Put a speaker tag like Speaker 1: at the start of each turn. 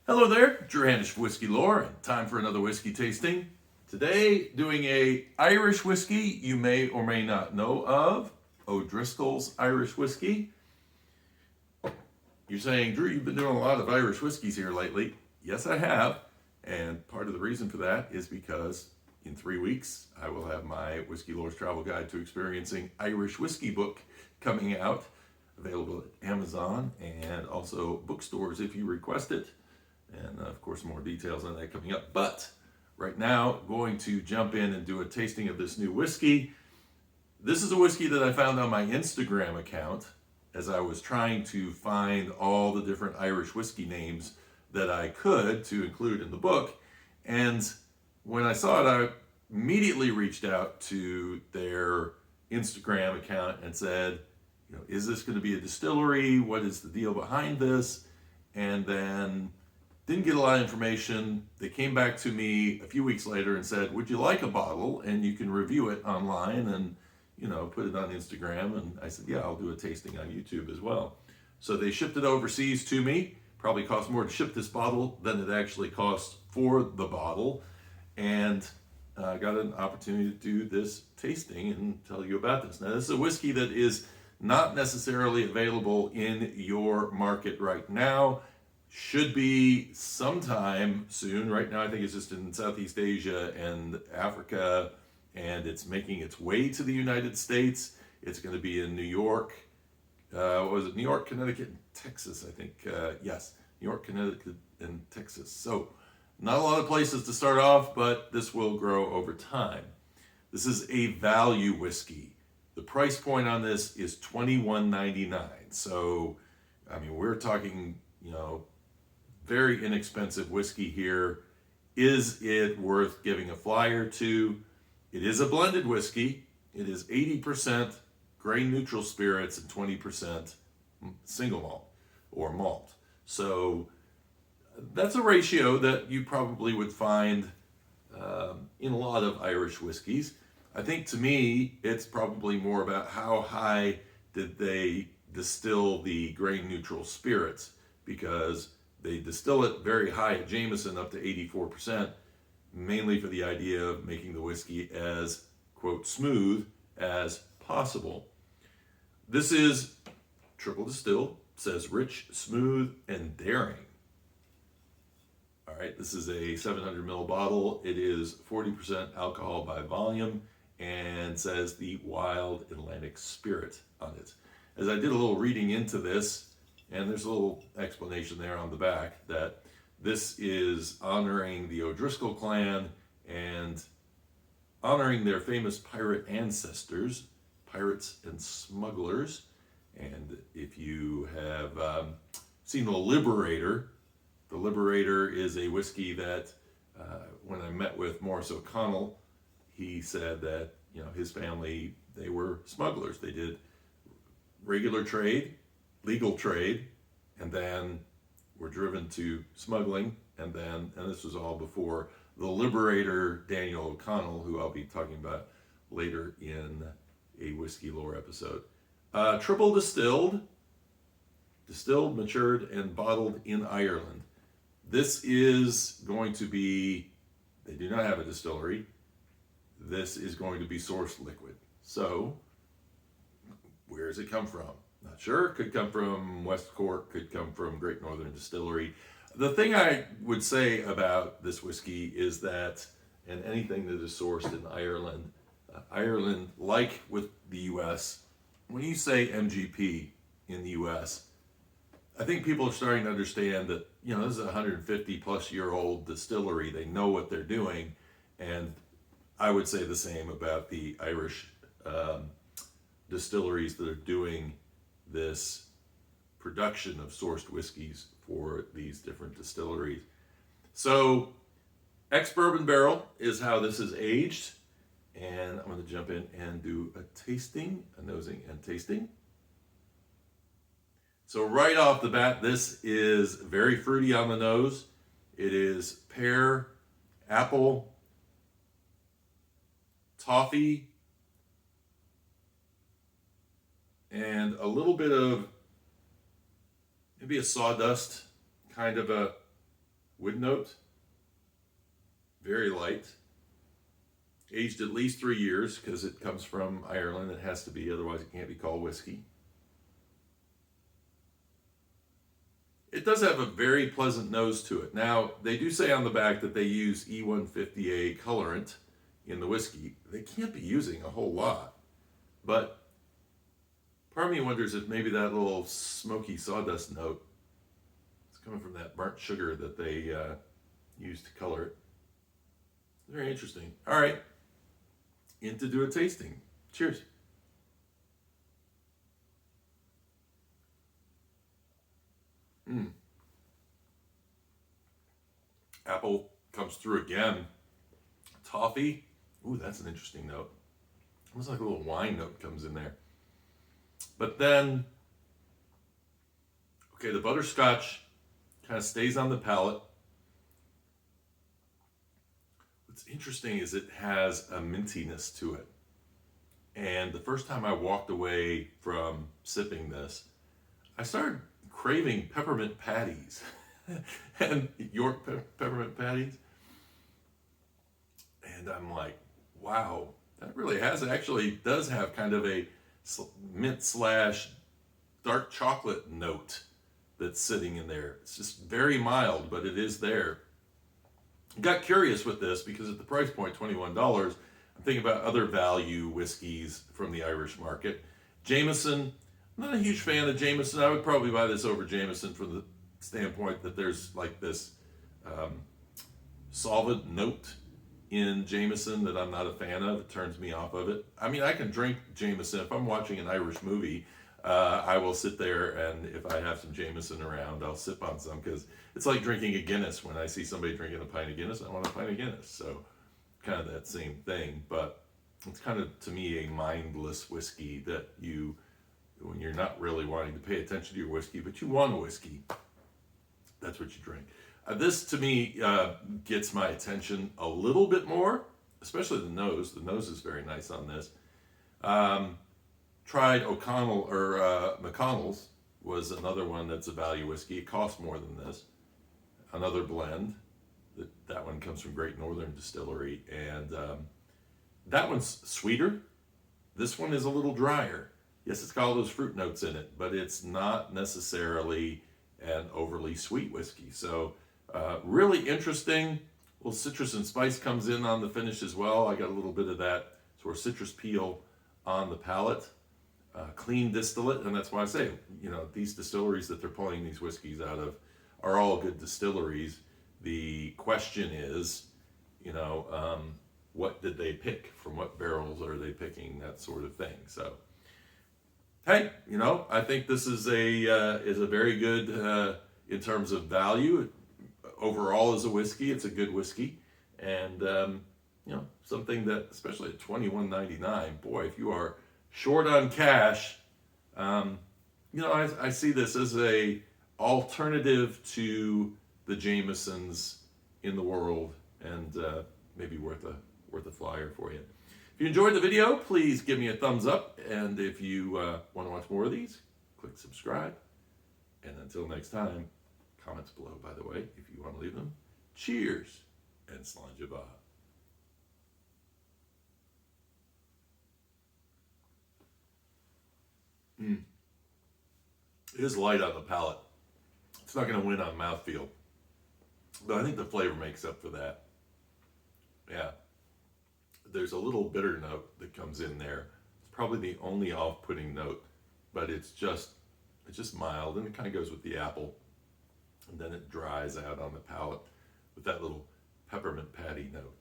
Speaker 1: Hello there, Drew Handish Whiskey Lore, and time for another whiskey tasting. Today, doing a Irish whiskey you may or may not know of, O'Driscoll's Irish Whiskey. You're saying, Drew, you've been doing a lot of Irish whiskeys here lately. Yes, I have, and part of the reason for that is because in 3 weeks, I will have my Whiskey Lore's Travel Guide to Experiencing Irish Whiskey book coming out, available at Amazon and also bookstores if you request it. And of course, more details on that coming up. But right now, going to jump in and do a tasting of this new whiskey. This is a whiskey that I found on my Instagram account as I was trying to find all the different Irish whiskey names that I could to include in the book. And when I saw it, I immediately reached out to their Instagram account and said, is this going to be a distillery? What is the deal behind this? And then didn't get a lot of information. They came back to me a few weeks later and said, would you like a bottle? And you can review it online and, put it on Instagram. And I said, yeah, I'll do a tasting on YouTube as well. So they shipped it overseas to me. Probably cost more to ship this bottle than it actually cost for the bottle. And I got an opportunity to do this tasting and tell you about this. Now, this is a whiskey that is not necessarily available in your market right now. Should be sometime soon. Right now, I think it's just in Southeast Asia and Africa, and it's making its way to the United States. It's going to be in New York. New York, Connecticut, and Texas, I think. Yes, New York, Connecticut, and Texas. So, not a lot of places to start off, but this will grow over time. This is a value whiskey. The price point on this is $21.99. So, we're talking, very inexpensive whiskey here. Is it worth giving a flyer to? It is a blended whiskey. It is 80% grain neutral spirits and 20% single malt or malt. So that's a ratio that you probably would find in a lot of Irish whiskeys. I think to me, it's probably more about how high did they distill the grain neutral spirits, because they distill it very high at Jameson, up to 84%, mainly for the idea of making the whiskey as, quote, smooth as possible. This is triple distilled, says rich, smooth, and daring. All right, this is a 700 ml bottle. It is 40% alcohol by volume and says the Wild Atlantic Spirit on it. As I did a little reading into this, and there's a little explanation there on the back, that this is honoring the O'Driscoll clan and honoring their famous pirate ancestors, pirates and smugglers. And if you have seen The Liberator is a whiskey that when I met with Maurice O'Connell, he said that his family, they were smugglers. They did regular trade, legal trade, and then were driven to smuggling, and this was all before the Liberator Daniel O'Connell, who I'll be talking about later in a Whiskey Lore episode. Triple distilled, matured, and bottled in Ireland. This is going to be, they do not have a distillery. This is going to be sourced liquid. So, where does it come from? Not sure. Could come from West Cork, could come from Great Northern Distillery. The thing I would say about this whiskey is that, and anything that is sourced in Ireland, Ireland, like with the US, when you say MGP in the US, I think people are starting to understand that, this is a 150 plus year old distillery. They know what they're doing. And I would say the same about the Irish distilleries that are doing this production of sourced whiskeys for these different distilleries. So, ex-bourbon barrel is how this is aged. And I'm going to jump in and do a tasting, a nosing and tasting. So right off the bat, this is very fruity on the nose. It is pear, apple, toffee, and a little bit of maybe a sawdust kind of a Wood note, very light. Aged at least 3 years because it comes from Ireland. It has to be, otherwise it can't be called whiskey. It does have a very pleasant nose to it. Now, they do say on the back that they use E150A colorant in the whiskey. They can't be using a whole lot, but part of me wonders if maybe that little smoky sawdust note is coming from that burnt sugar that they use to color it. Very interesting. All right, in to do a tasting. Cheers. Apple comes through again. Toffee. Ooh, that's an interesting note. Almost like a little wine note comes in there. But then, okay, the butterscotch kind of stays on the palate. What's interesting is it has a mintiness to it. And the first time I walked away from sipping this, I started craving peppermint patties and York peppermint patties. And I'm like, wow, that really actually does have kind of a mint slash dark chocolate note that's sitting in there. It's just very mild, but it is there. Got curious with this because at the price point, $21, I'm thinking about other value whiskeys from the Irish market. Jameson, I'm not a huge fan of Jameson. I would probably buy this over Jameson from the standpoint that there's like this solvent note in Jameson that I'm not a fan of. It turns me off of it. I mean, I can drink Jameson. If I'm watching an Irish movie, I will sit there, and if I have some Jameson around, I'll sip on some, because it's like drinking a Guinness. When I see somebody drinking a pint of Guinness, I want a pint of Guinness. So kind of that same thing, but it's kind of, to me, a mindless whiskey that you, when you're not really wanting to pay attention to your whiskey, but you want a whiskey, that's what you drink. This, to me, gets my attention a little bit more, especially the nose. The nose is very nice on this. Tried O'Connell, or McConnell's was another one that's a value whiskey. It costs more than this. Another blend. That one comes from Great Northern Distillery, and that one's sweeter. This one is a little drier. Yes, it's got all those fruit notes in it, but it's not necessarily an overly sweet whiskey. So really interesting. A little citrus and spice comes in on the finish as well. I got a little bit of that sort of citrus peel on the palate. Clean distillate, and that's why I say, you know, these distilleries that they're pulling these whiskeys out of are all good distilleries. The question is, you know, what did they pick? From what barrels are they picking? That sort of thing. So, hey, you know, I think this is a very good in terms of value. Overall, as a whiskey, it's a good whiskey, and you know, something that, especially at $21.99, boy, if you are short on cash, you know, I see this as a alternative to the Jamesons in the world, and maybe worth a flyer for you. If you enjoyed the video, please give me a thumbs up, and if you want to watch more of these, click subscribe. And until next time, comments below, by the way, if you want to leave them. Cheers, and Slainte. It is light on the palate. It's not going to win on mouthfeel, but I think the flavor makes up for that. Yeah. There's a little bitter note that comes in there. It's probably the only off-putting note, but it's just mild, and it kind of goes with the apple, and then it dries out on the palate with that little peppermint patty note.